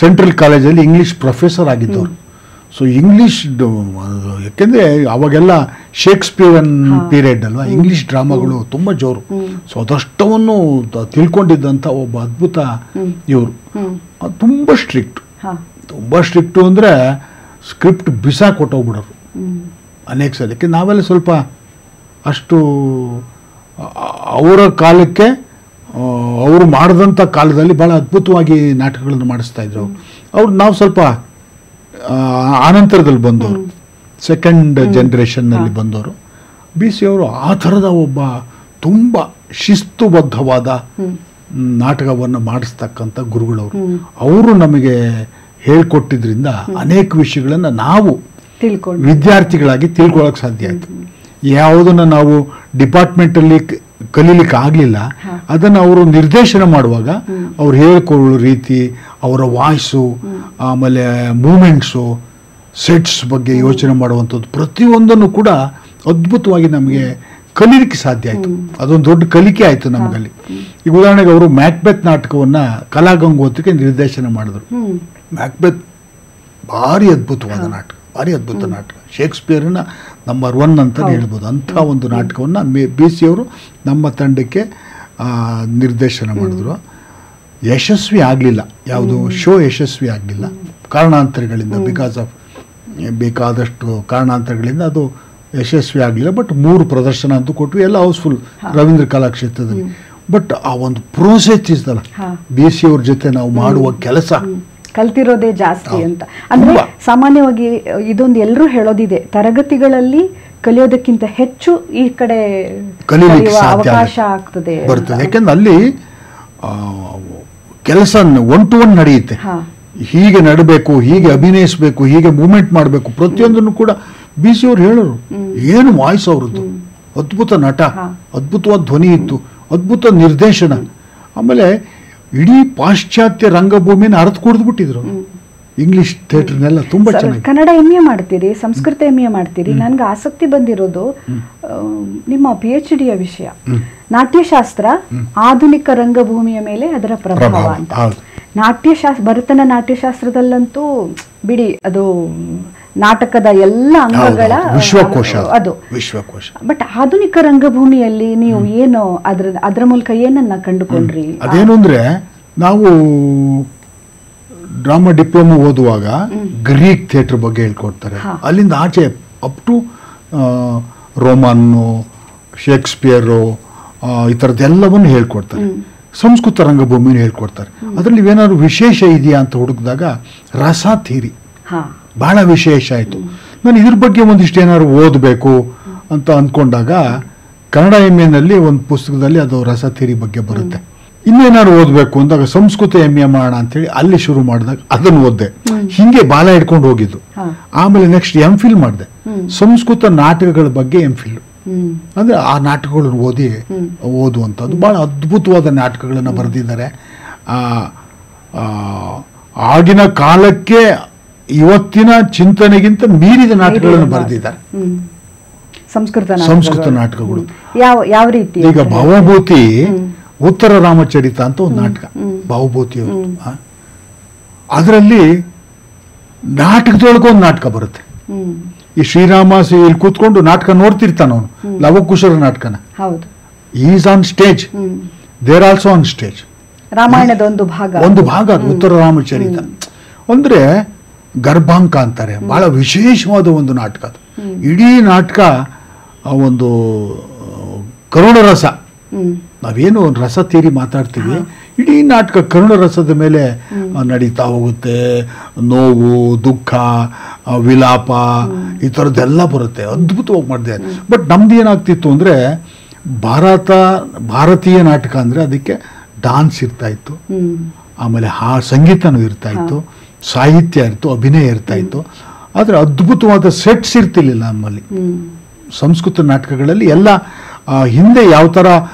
ಸೆಂಟ್ರಲ್ ಕಾಲೇಜಲ್ಲಿ ಇಂಗ್ಲೀಷ್ ಪ್ರೊಫೆಸರ್ ಆಗಿದ್ದವರು. ಸೊ ಇಂಗ್ಲೀಷ್, ಯಾಕೆಂದರೆ ಅವಾಗೆಲ್ಲ ಶೇಕ್ಸ್ಪಿಯರನ್ ಪೀರಿಯಡ್ ಅಲ್ವಾ, ಇಂಗ್ಲೀಷ್ ಡ್ರಾಮಾಗಳು ತುಂಬ ಜೋರು. ಸೊ ಅದಷ್ಟವನ್ನು ತಿಳ್ಕೊಂಡಿದ್ದಂಥ ಒಬ್ಬ ಅದ್ಭುತ ಇವರು. ತುಂಬ ಸ್ಟ್ರಿಕ್ಟು ಅಂದರೆ ಸ್ಕ್ರಿಪ್ಟ್ ಬಿಸಾಕೊಟ್ಟೋಗ್ಬಿಡೋರು ಅನೇಕ ಸಲ. ಯಾಕೆ ನಾವೆಲ್ಲ ಸ್ವಲ್ಪ ಅಷ್ಟು ಅವರ ಕಾಲಕ್ಕೆ ಅವರು ಮಾಡಿದಂಥ ಕಾಲದಲ್ಲಿ ಭಾಳ ಅದ್ಭುತವಾಗಿ ನಾಟಕಗಳನ್ನು ಮಾಡಿಸ್ತಾ ಇದ್ರು ಅವ್ರು. ನಾವು ಸ್ವಲ್ಪ ಆನಂತರದಲ್ಲಿ ಬಂದವರು, ಸೆಕೆಂಡ್ ಜನ್ರೇಷನ್ನಲ್ಲಿ ಬಂದವರು. ಬಿ ಸಿ ಅವರು ಆ ಥರದ ಒಬ್ಬ ತುಂಬ ಶಿಸ್ತುಬದ್ಧವಾದ ನಾಟಕವನ್ನು ಮಾಡಿಸ್ತಕ್ಕಂಥ ಗುರುಗಳವರು. ಅವರು ನಮಗೆ ಹೇಳ್ಕೊಟ್ಟಿದ್ರಿಂದ ಅನೇಕ ವಿಷಯಗಳನ್ನು ನಾವು ವಿದ್ಯಾರ್ಥಿಗಳಾಗಿ ತಿಳ್ಕೊಳ್ಳೋಕೆ ಸಾಧ್ಯ ಆಯಿತು. ಯಾವುದನ್ನು ನಾವು ಡಿಪಾರ್ಟ್ಮೆಂಟಲ್ಲಿ ಕಲೀಲಿಕ್ಕೆ ಆಗಲಿಲ್ಲ, ಅದನ್ನು ಅವರು ನಿರ್ದೇಶನ ಮಾಡುವಾಗ ಅವ್ರು ಹೇಳ್ಕೊಳ್ಳೋ ರೀತಿ, ಅವರ ವಾಯ್ಸು, ಆಮೇಲೆ ಮೂಮೆಂಟ್ಸು, ಸೆಟ್ಸ್ ಬಗ್ಗೆ ಯೋಚನೆ ಮಾಡುವಂಥದ್ದು ಪ್ರತಿಯೊಂದನ್ನು ಕೂಡ ಅದ್ಭುತವಾಗಿ ನಮಗೆ ಕಲೀಲಿಕ್ಕೆ ಸಾಧ್ಯ ಆಯಿತು. ಅದೊಂದು ದೊಡ್ಡ ಕಲಿಕೆ ಆಯಿತು ನಮಗಲ್ಲಿ. ಈಗ ಉದಾಹರಣೆಗೆ ಅವರು ಮ್ಯಾಕ್ಬೆತ್ ನಾಟಕವನ್ನು ಕಲಾಗಂಗೋತ್ರಿಗೆ ನಿರ್ದೇಶನ ಮಾಡಿದ್ರು. ಮ್ಯಾಕ್ಬೆತ್ ಭಾರಿ ಅದ್ಭುತವಾದ ನಾಟಕ, ಭಾರಿ ಅದ್ಭುತ ನಾಟಕ. ಶೇಕ್ಸ್ಪಿಯರ್ನ ನಂಬರ್ 1 ಅಂತಲೇ ಹೇಳ್ಬೋದು. ಅಂಥ ಒಂದು ನಾಟಕವನ್ನು ಬಿ ಸಿ ಅವರು ನಮ್ಮ ತಂಡಕ್ಕೆ ನಿರ್ದೇಶನ ಮಾಡಿದ್ರು. ಯಶಸ್ವಿ ಆಗಲಿಲ್ಲ, ಯಾವುದು ಶೋ ಯಶಸ್ವಿ ಆಗಲಿಲ್ಲ ಕಾರಣಾಂತರಗಳಿಂದ. ಬಿಕಾಸ್ ಆಫ್ ಬೇಕಾದಷ್ಟು ಕಾರಣಾಂತರಗಳಿಂದ ಅದು ಯಶಸ್ವಿ ಆಗಲಿಲ್ಲ. ಬಟ್ 3 ಪ್ರದರ್ಶನ ಅಂತೂ ಕೊಟ್ವಿ, ಎಲ್ಲ ಹೌಸ್ಫುಲ್ ರವೀಂದ್ರ ಕಲಾಕ್ಷೇತ್ರದಲ್ಲಿ. ಬಟ್ ಆ ಒಂದು ಪ್ರೋಸೆಸ್ ಇದ್ದಲ್ಲ, ಬಿ ಸಿ ಅವ್ರ ಜೊತೆ ನಾವು ಮಾಡುವ ಕೆಲಸ, ಕಲ್ತಿರೋದೇ ಜಾಸ್ತಿ ಅಂತ. ಅಂದ್ರೆ ಸಾಮಾನ್ಯವಾಗಿ ಇದೊಂದು ಎಲ್ಲರೂ ಹೇಳೋದಿದೆ, ತರಗತಿಗಳಲ್ಲಿ ಕಲಿಯೋದಕ್ಕಿಂತ ಹೆಚ್ಚು ಈ ಕಡೆ ಕಲಿಯುವ ಅವಕಾಶ ಆಗ್ತದೆ ಬರ್ತದೆ. ಯಾಕೆಂದ್ರೆ ಅಲ್ಲಿ ಕೆಲಸ 1 to 1 ನಡೆಯುತ್ತೆ. ಹೀಗೆ ನಡಬೇಕು, ಹೀಗೆ ಅಭಿನಯಿಸಬೇಕು, ಹೀಗೆ ಮೂವ್ಮೆಂಟ್ ಮಾಡಬೇಕು, ಪ್ರತಿಯೊಂದನ್ನು ಕೂಡ ಬಿ ಸಿ ಅವ್ರು ಹೇಳೋರು. ಏನು ವಾಯ್ಸ್ ಅವ್ರದ್ದು, ಅದ್ಭುತ ನಟ, ಅದ್ಭುತವಾದ ಧ್ವನಿ ಇತ್ತು, ಅದ್ಭುತ ನಿರ್ದೇಶನ. ಆಮೇಲೆ ಇಡೀ ಪಾಶ್ಚಾತ್ಯ ರಂಗಭೂಮಿನ ಅರ್ಥ ಕುಡಿದ್ಬಿಟ್ಟಿದ್ರು ಇಂಗ್ಲಿಷ್ ಥಿಯೇಟರ್ನೆಲ್ಲ. ತುಂಬ ಚೆನ್ನಾಗಿ ಕನ್ನಡ MA ಮಾಡ್ತೀರಿ, ಸಂಸ್ಕೃತ MA ಮಾಡ್ತೀರಿ. ನನ್ಗೆ ಆಸಕ್ತಿ ಬಂದಿರೋದು ನಿಮ್ಮ PhD ವಿಷಯ, ನಾಟ್ಯಶಾಸ್ತ್ರ ಆಧುನಿಕ ರಂಗಭೂಮಿಯ ಮೇಲೆ ಅದರ ಪ್ರಭಾವ ಅಂತ. ಭರತನ ನಾಟ್ಯಶಾಸ್ತ್ರದಲ್ಲಂತೂ ಬಿಡಿ, ಅದು ನಾಟಕದ ಎಲ್ಲ ಅಂಗಗಳ ವಿಶ್ವಕೋಶ ಅದು ವಿಶ್ವಕೋಶ. ಬಟ್ ಆಧುನಿಕ ರಂಗಭೂಮಿಯಲ್ಲಿ ನೀವು ಏನು ಅದರ ಮೂಲಕ ಏನನ್ನ ಕಂಡುಕೊಂಡ್ರಿ? ಅದೇನು ಅಂದ್ರೆ, ನಾವು ಡ್ರಾಮಾ ಡಿಪ್ಲೊಮಾ ಓದುವಾಗ ಗ್ರೀಕ್ ಥಿಯೇಟರ್ ಬಗ್ಗೆ ಹೇಳ್ಕೊಡ್ತಾರೆ. ಅಲ್ಲಿಂದ ಆಚೆ ಅಪ್ ಟು ರೋಮನ್ನು, ಶೇಕ್ಸ್ಪಿಯರು, ಈ ಥರದ್ದೆಲ್ಲವನ್ನು ಹೇಳ್ಕೊಡ್ತಾರೆ. ಸಂಸ್ಕೃತ ರಂಗಭೂಮಿನ ಹೇಳ್ಕೊಡ್ತಾರೆ. ಅದರಲ್ಲಿ ಏನಾದ್ರು ವಿಶೇಷ ಇದೆಯಾ ಅಂತ ಹುಡುಕಿದಾಗ ರಸ ಥಿಯರಿ ಬಹಳ ವಿಶೇಷ ಆಯಿತು. ನಾನು ಇದ್ರ ಬಗ್ಗೆ ಒಂದಿಷ್ಟು ಏನಾದ್ರು ಓದಬೇಕು ಅಂತ ಅಂದ್ಕೊಂಡಾಗ ಕನ್ನಡ MA ಒಂದು ಪುಸ್ತಕದಲ್ಲಿ ಅದು ರಸ ಥಿಯರಿ ಬಗ್ಗೆ ಬರುತ್ತೆ. ಇನ್ನೇನಾದ್ರು ಓದಬೇಕು ಅಂದಾಗ ಸಂಸ್ಕೃತ MA ಮಾಡೋಣ ಅಂತೇಳಿ ಅಲ್ಲಿ ಶುರು ಮಾಡಿದಾಗ ಅದನ್ನು ಓದಿದೆ. ಹಿಂಗೆ ಬಾಲ ಹಿಡ್ಕೊಂಡು ಹೋಗಿದ್ದು. ಆಮೇಲೆ ನೆಕ್ಸ್ಟ್ MPhil ಮಾಡಿದೆ, ಸಂಸ್ಕೃತ ನಾಟಕಗಳ ಬಗ್ಗೆ MPhil. ಅಂದರೆ ಆ ನಾಟಕಗಳನ್ನು ಓದುವಂಥದ್ದು. ಭಾಳ ಅದ್ಭುತವಾದ ನಾಟಕಗಳನ್ನು ಬರೆದಿದ್ದಾರೆ. ಆಗಿನ ಕಾಲಕ್ಕೆ ಇವತ್ತಿನ ಚಿಂತನೆಗಿಂತ ಮೀರಿದ ನಾಟಕಗಳನ್ನು ಬರೆದಿದ್ದಾರೆ ಸಂಸ್ಕೃತ ನಾಟಕಗಳು. ಯಾವ ರೀತಿ? ಈಗ ಭವಭೂತಿ ಉತ್ತರ ರಾಮಚರಿತ ಅಂತ ಒಂದು ನಾಟಕ, ಭವಭೂತಿಯವರು. ಅದರಲ್ಲಿ ನಾಟಕದೊಳಗೆ ಒಂದು ನಾಟಕ ಬರುತ್ತೆ. ಈ ಶ್ರೀರಾಮ ಇಲ್ಲಿ ಕೂತ್ಕೊಂಡು ನಾಟಕ ನೋಡ್ತಿರ್ತಾನ ಅವನು, ಲವಕುಶರ ನಾಟಕನ. Is on stage, there also on stage. ರಾಮಾಯಣದ ಒಂದು ಭಾಗ ಅದು ಉತ್ತರ ರಾಮಚರಿತ. ಅಂದ್ರೆ ಗರ್ಭಾಂಕ ಅಂತಾರೆ, ಬಹಳ ವಿಶೇಷವಾದ ಒಂದು ನಾಟಕ ಅದು. ಇಡೀ ನಾಟಕ ಒಂದು ಕರುಣರಸ, ನಾವೇನು ಒಂದು ರಸ ತೀರಿ ಮಾತಾಡ್ತೀವಿ, ಇಡೀ ನಾಟಕ ಕರುಣರಸದ ಮೇಲೆ ನಡೀತಾ ಹೋಗುತ್ತೆ. ನೋವು, ದುಃಖ, ವಿಲಾಪ, ಈ ಥರದ್ದೆಲ್ಲ ಬರುತ್ತೆ. ಅದ್ಭುತವಾಗಿ ಮಾಡಿದೆ. ಬಟ್ ನಮ್ದು ಏನಾಗ್ತಿತ್ತು ಅಂದರೆ, ಭಾರತೀಯ ನಾಟಕ ಅಂದರೆ ಅದಕ್ಕೆ ಡಾನ್ಸ್ ಇರ್ತಾ ಇತ್ತು, ಆಮೇಲೆ ಸಂಗೀತನೂ ಇರ್ತಾ ಇತ್ತು, ಸಾಹಿತ್ಯ ಇರ್ತು, ಅಭಿನಯ ಇರ್ತಾ ಇತ್ತು. ಆದರೆ ಅದ್ಭುತವಾದ ಸೆಟ್ಸ್ ಇರ್ತಿರ್ಲಿಲ್ಲ ನಮ್ಮಲ್ಲಿ. ಸಂಸ್ಕೃತ ನಾಟಕಗಳಲ್ಲಿ ಎಲ್ಲ ಹಿಂದೆ ಯಾವ ಥರ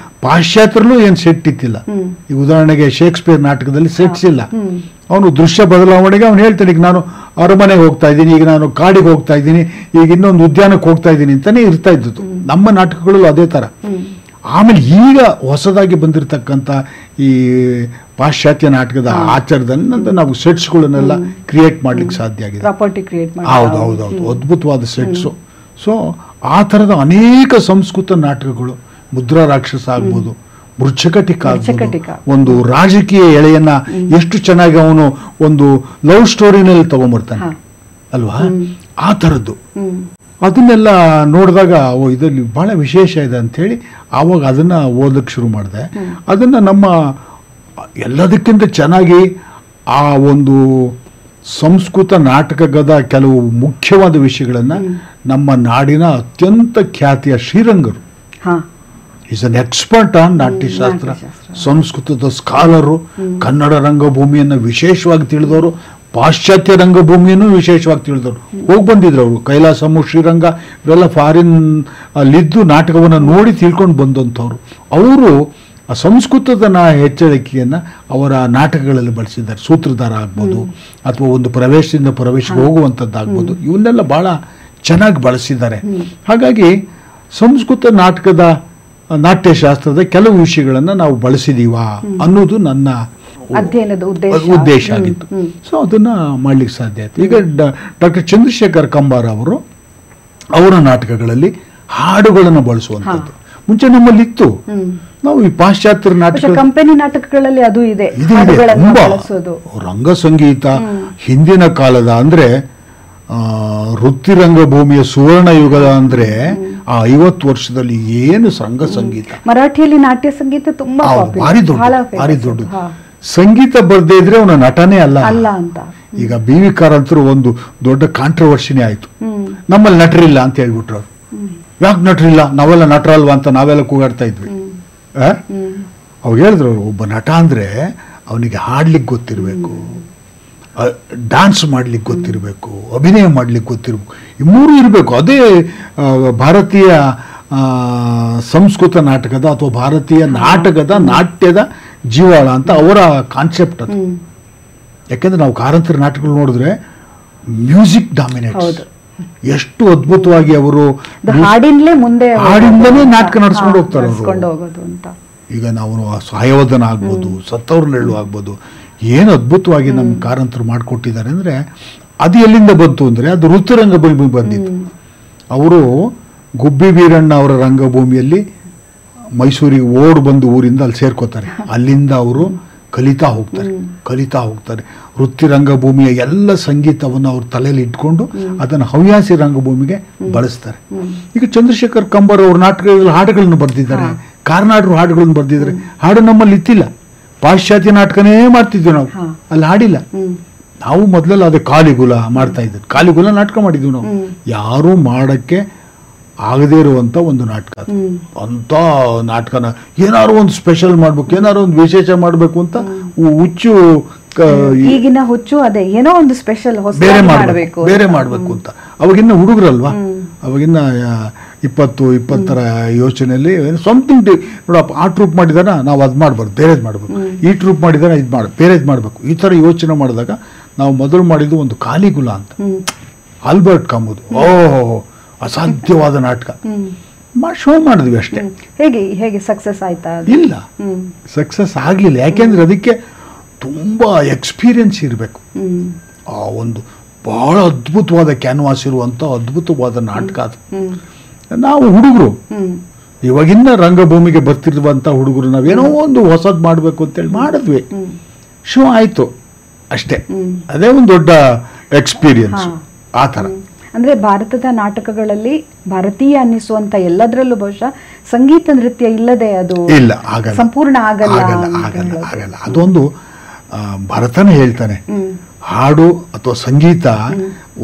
ಪಾಶ್ಚಾತ್ಯರಲ್ಲೂ ಏನು ಸೆಟ್ ಇತ್ತಿಲ್ಲ. ಈಗ ಉದಾಹರಣೆಗೆ ಶೇಕ್ಸ್ಪಿಯರ್ ನಾಟಕದಲ್ಲಿ ಸೆಟ್ಸ್ ಇಲ್ಲ. ಅವನು ದೃಶ್ಯ ಬದಲಾವಣೆಗೆ ಅವನು ಹೇಳ್ತಾನೆ, ಈಗ ನಾನು ಅರಮನೆಗೆ ಹೋಗ್ತಾ ಇದ್ದೀನಿ, ಈಗ ನಾನು ಕಾಡಿಗೆ ಹೋಗ್ತಾ ಇದ್ದೀನಿ, ಈಗ ಇನ್ನೊಂದು ಉದ್ಯಾನಕ್ಕೆ ಹೋಗ್ತಾ ಇದ್ದೀನಿ ಅಂತಾನೆ ಇರ್ತಾ ಇದ್ದದ್ದು. ನಮ್ಮ ನಾಟಕಗಳಲ್ಲೂ ಅದೇ ಥರ. ಆಮೇಲೆ ಈಗ ಹೊಸದಾಗಿ ಬಂದಿರತಕ್ಕಂಥ ಈ ಪಾಶ್ಚಾತ್ಯ ನಾಟಕದ ಆಚಾರದಲ್ಲಿ ನಾವು ಸೆಟ್ಸ್ಗಳನ್ನೆಲ್ಲ ಕ್ರಿಯೇಟ್ ಮಾಡ್ಲಿಕ್ಕೆ ಸಾಧ್ಯ ಆಗಿದೆ. ಹೌದು ಹೌದು ಹೌದು, ಅದ್ಭುತವಾದ ಸೆಟ್ಸು. ಸೊ ಆ ಥರದ ಅನೇಕ ಸಂಸ್ಕೃತ ನಾಟಕಗಳು, ಮುದ್ರಾ ರಾಕ್ಷಸ ಆಗ್ಬೋದು, ಮೃಚ್ಛಕಟಿಕ ಆಗ್ಬೋದು, ಒಂದು ರಾಜಕೀಯ ಎಳೆಯನ್ನ ಎಷ್ಟು ಚೆನ್ನಾಗಿ ಅವನು ಒಂದು ಲವ್ ಸ್ಟೋರಿನಲ್ಲಿ ತಗೊಂಡ್ಬರ್ತಾನೆ ಅಲ್ವಾ, ಆ ಥರದ್ದು. ಅದನ್ನೆಲ್ಲ ನೋಡಿದಾಗ ಇದರಲ್ಲಿ ಬಹಳ ವಿಶೇಷ ಇದೆ ಅಂಥೇಳಿ ಆವಾಗ ಅದನ್ನು ಓದಕ್ಕೆ ಶುರು ಮಾಡಿದೆ. ಅದನ್ನು ನಮ್ಮ ಎಲ್ಲದಕ್ಕಿಂತ ಚೆನ್ನಾಗಿ ಆ ಒಂದು ಸಂಸ್ಕೃತ ನಾಟಕದ ಕೆಲವು ಮುಖ್ಯವಾದ ವಿಷಯಗಳನ್ನು ನಮ್ಮ ನಾಡಿನ ಅತ್ಯಂತ ಖ್ಯಾತಿಯ ಶ್ರೀರಂಗರು, is an expert on Natyashastra, ಸಂಸ್ಕೃತದ ಸ್ಕಾಲರು, ಕನ್ನಡ ರಂಗಭೂಮಿಯನ್ನು ವಿಶೇಷವಾಗಿ ತಿಳಿದವರು, ಪಾಶ್ಚಾತ್ಯ ರಂಗಭೂಮಿಯನ್ನು ವಿಶೇಷವಾಗಿ ತಿಳಿದವರು. ಹೋಗಿ ಬಂದಿದ್ರು ಅವರು. ಕೈಲಾಸಮು, ಶ್ರೀರಂಗ ಇವೆಲ್ಲ ಫಾರಿನ್ ಅಲ್ಲಿದ್ದು ನಾಟಕವನ್ನು ನೋಡಿ ತಿಳ್ಕೊಂಡು ಬಂದಂಥವ್ರು. ಅವರು ಆ ಸಂಸ್ಕೃತದ ಹೆಚ್ಚಳಿಕೆಯನ್ನು ಅವರ ನಾಟಕಗಳಲ್ಲಿ ಬಳಸಿದ್ದಾರೆ. ಸೂತ್ರಧಾರ ಆಗ್ಬೋದು, ಅಥವಾ ಒಂದು ಪ್ರವೇಶದಿಂದ ಪ್ರವೇಶಕ್ಕೆ ಹೋಗುವಂಥದ್ದಾಗ್ಬೋದು, ಇವನ್ನೆಲ್ಲ ಭಾಳ ಚೆನ್ನಾಗಿ ಬಳಸಿದ್ದಾರೆ. ಹಾಗಾಗಿ ಸಂಸ್ಕೃತ ನಾಟಕದ ನಾಟ್ಯಶಾಸ್ತ್ರದ ಕೆಲವು ವಿಷಯಗಳನ್ನು ನಾವು ಬಳಸಿದೀವಾ ಅನ್ನೋದು ನನ್ನ ಅಧ್ಯಯನದ ಉದ್ದೇಶ ಆಗಿತ್ತು. ಸೊ ಅದನ್ನ ಮಾಡ್ಲಿಕ್ಕೆ ಸಾಧ್ಯ ಆಯ್ತು. ಈಗ ಡಾಕ್ಟರ್ ಚಂದ್ರಶೇಖರ್ ಕಂಬಾರ ಅವರು ಅವರ ನಾಟಕಗಳಲ್ಲಿ ಹಾಡುಗಳನ್ನು ಬಳಸುವಂಥದ್ದು ಮುಂಚೆ ನಮ್ಮಲ್ಲಿ ಇತ್ತು. ನಾವು ಈ ಪಾಶ್ಚಾತ್ಯ ನಾಟಕ, ಕಂಪನಿ ನಾಟಕಗಳಲ್ಲಿ ಅದು ಇದೆ. ತುಂಬಾ ರಂಗ ಸಂಗೀತ ಹಿಂದಿನ ಕಾಲದ ಅಂದ್ರೆ ವೃತ್ತಿ ರಂಗಭೂಮಿಯ ಸುವರ್ಣ ಯುಗದ ಅಂದ್ರೆ ಆ 50 ವರ್ಷದಲ್ಲಿ ಏನು ರಂಗ ಸಂಗೀತ. ಮರಾಠಿಯಲ್ಲಿ ನಾಟ್ಯ ಸಂಗೀತ ತುಂಬಾ ಭಾರಿ ದೊಡ್ಡ. ಸಂಗೀತ ಬರ್ದೇ ಇದ್ರೆ ಅವನ ನಟನೆ ಅಲ್ಲ ಅಂತ. ಈಗ ಬಿ ವಿ ಕಾರಂತರು ಒಂದು ದೊಡ್ಡ ಕಾಂಟ್ರವರ್ಸಿನೇ ಆಯ್ತು. ನಮ್ಮಲ್ಲಿ ನಟರಿಲ್ಲ ಅಂತ ಹೇಳ್ಬಿಟ್ರು. ಯಾಕೆ ನಟರಿಲ್ಲ, ನಾವೆಲ್ಲ ನಟರಲ್ವಾ ಅಂತ ನಾವೆಲ್ಲ ಕೂಗಾಡ್ತಾ ಇದ್ವಿ. ಅವಾಗ ಹೇಳಿದ್ರು ಅವರು, ಒಬ್ಬ ನಟ ಅಂದ್ರೆ ಅವನಿಗೆ ಹಾಡ್ಲಿಕ್ಕೆ ಗೊತ್ತಿರಬೇಕು, ಡ್ಯಾನ್ಸ್ ಮಾಡ್ಲಿಕ್ಕೆ ಗೊತ್ತಿರಬೇಕು, ಅಭಿನಯ ಮಾಡ್ಲಿಕ್ಕೆ ಗೊತ್ತಿರಬೇಕು, ಈ ಮೂರು ಇರಬೇಕು. ಅದೇ ಭಾರತೀಯ ಸಂಸ್ಕೃತ ನಾಟಕದ ಅಥವಾ ಭಾರತೀಯ ನಾಟಕದ ನಾಟ್ಯದ ಜೀವಾಳ ಅಂತ ಅವರ ಕಾನ್ಸೆಪ್ಟ್ ಅದು. ಯಾಕೆಂದ್ರೆ ನಾವು ಕಾರಂತರ ನಾಟಕಗಳು ನೋಡಿದ್ರೆ ಮ್ಯೂಸಿಕ್ ಡಾಮಿನೇಟ್ಸ್, ಎಷ್ಟು ಅದ್ಭುತವಾಗಿ ಅವರು ಹಾಡಿಂದಲೇ ನಾಟಕ ನಡೆಸ್ಕೊಂಡು ಹೋಗ್ತಾರೆ ಅವರು. ಈಗ ನಾವು ಸಹಾಯವಧನ ಆಗ್ಬೋದು, ಸತ್ತವ್ರ ನೆರಳು ಆಗ್ಬೋದು, ಏನು ಅದ್ಭುತವಾಗಿ ನಮ್ಮ ಕಾರಂತರು ಮಾಡಿಕೊಟ್ಟಿದ್ದಾರೆ ಅಂದರೆ ಅದು ಎಲ್ಲಿಂದ ಬಂತು ಅಂದರೆ ಅದು ವೃತ್ತಿ ರಂಗಭೂಮಿ ಬಂದಿತ್ತು. ಅವರು ಗುಬ್ಬಿ ವೀರಣ್ಣ ಅವರ ರಂಗಭೂಮಿಯಲ್ಲಿ ಮೈಸೂರಿಗೆ ಓಡ್ ಬಂದು ಊರಿಂದ ಅಲ್ಲಿ ಸೇರ್ಕೋತಾರೆ. ಅಲ್ಲಿಂದ ಅವರು ಕಲಿತಾ ಹೋಗ್ತಾರೆ. ವೃತ್ತಿ ರಂಗಭೂಮಿಯ ಎಲ್ಲ ಸಂಗೀತವನ್ನು ಅವ್ರ ತಲೆಯಲ್ಲಿ ಇಟ್ಕೊಂಡು ಅದನ್ನು ಹವ್ಯಾಸಿ ರಂಗಭೂಮಿಗೆ ಬಳಸ್ತಾರೆ. ಈಗ ಚಂದ್ರಶೇಖರ್ ಕಂಬಾರ್ ಅವ್ರ ನಾಟಕಗಳಲ್ಲಿ ಹಾಡುಗಳನ್ನು ಬರೆದಿದ್ದಾರೆ, ಕಾರ್ನಾಡ್ರು ಹಾಡುಗಳನ್ನು ಬರೆದಿದ್ದಾರೆ. ಹಾಡು ನಮ್ಮಲ್ಲಿ ಇತ್ತಿಲ್ಲ, ಪಾಶ್ಚಾತ್ಯ ನಾಟಕನೇ ಮಾಡ್ತಿದ್ವಿ ನಾವು, ಅಲ್ಲಿ ಹಾಡಿಲ್ಲ. ನಾವು ಮೊದಲೆಲ್ಲ ಅದೇ ಕಾಲಿಗುಲ ಮಾಡ್ತಾ ಇದ್ವಿ, ಕಾಲಿಗುಲ ನಾಟಕ ಮಾಡಿದ್ವಿ ನಾವು. ಯಾರೂ ಮಾಡಕ್ಕೆ ಆಗದೇ ಇರುವಂತ ಒಂದು ನಾಟಕ. ಅಂತ ನಾಟಕನ ಏನಾರು ಒಂದು ಸ್ಪೆಷಲ್ ಮಾಡ್ಬೇಕು, ಏನಾರು ಒಂದು ವಿಶೇಷ ಮಾಡ್ಬೇಕು ಅಂತ ಹುಚ್ಚು, ಈಗಿನ ಹುಚ್ಚು ಅದೇ ಏನೋ ಒಂದು ಸ್ಪೆಷಲ್ ಬೇರೆ ಮಾಡ್ಬೇಕು ಅಂತ. ಅವಾಗಿನ್ನ ಹುಡುಗರಲ್ವಾ, ಅವಾಗಿನ್ನ 20-20 ಯೋಚನೆಯಲ್ಲಿ ಸಮಥಿಂಗ್ ನೋಡಪ್ಪ, ಆ ಟ್ರೂಪ್ ಮಾಡಿದಾರ ನಾವು ಅದು ಮಾಡ್ಬಾರ್ದು, ಬೇರೆದು ಮಾಡ್ಬೇಕು, ಈ ಟ್ರೂಪ್ ಮಾಡಿದಾರ ಇದು ಬೇರೆದು ಮಾಡ್ಬೇಕು, ಈ ಥರ ಯೋಚನೆ ಮಾಡಿದಾಗ ನಾವು ಮೊದಲು ಮಾಡಿದ್ದು ಒಂದು ಕಾಲಿಗುಲ ಅಂತ, ಆಲ್ಬರ್ಟ್ ಕಾಮುದು. ಓಹೋ, ಅಸಾಧ್ಯವಾದ ನಾಟಕ ಶೋ ಮಾಡಿದ್ವಿ ಅಷ್ಟೇ. ಹೇಗೆ ಸಕ್ಸಸ್ ಆಯ್ತಾ? ಇಲ್ಲ, ಸಕ್ಸಸ್ ಆಗಲಿಲ್ಲ. ಯಾಕೆಂದ್ರೆ ಅದಕ್ಕೆ ತುಂಬಾ ಎಕ್ಸ್ಪೀರಿಯನ್ಸ್ ಇರಬೇಕು. ಆ ಒಂದು ಬಹಳ ಅದ್ಭುತವಾದ ಕ್ಯಾನ್ವಾಸ್ ಇರುವಂತ ಅದ್ಭುತವಾದ ನಾಟಕ ಅದು. ನಾವು ಹುಡುಗರು, ಇವಾಗಿನ್ನ ರಂಗಭೂಮಿಗೆ ಬರ್ತಿರುವಂತ ಹುಡುಗರು, ನಾವೇನೋ ಒಂದು ಹೊಸದ್ ಮಾಡ್ಬೇಕು ಅಂತೇಳಿ ಮಾಡಿದ್ವಿ, ಶೋ ಆಯ್ತು ಅಷ್ಟೇ. ಅದೇ ಒಂದು ದೊಡ್ಡ ಎಕ್ಸ್ಪೀರಿಯನ್ಸ್. ಆ ಥರ ಅಂದ್ರೆ ಭಾರತದ ನಾಟಕಗಳಲ್ಲಿ ಭಾರತೀಯ ಅನ್ನಿಸುವಂತ ಎಲ್ಲದರಲ್ಲೂ ಬಹುಶಃ ಸಂಗೀತ ನೃತ್ಯ ಇಲ್ಲದೆ ಅದು ಇಲ್ಲ, ಸಂಪೂರ್ಣ ಆಗಲ್ಲ. ಅದೊಂದು ಭರತನೇ ಹೇಳ್ತಾನೆ, ಹಾಡು ಅಥವಾ ಸಂಗೀತ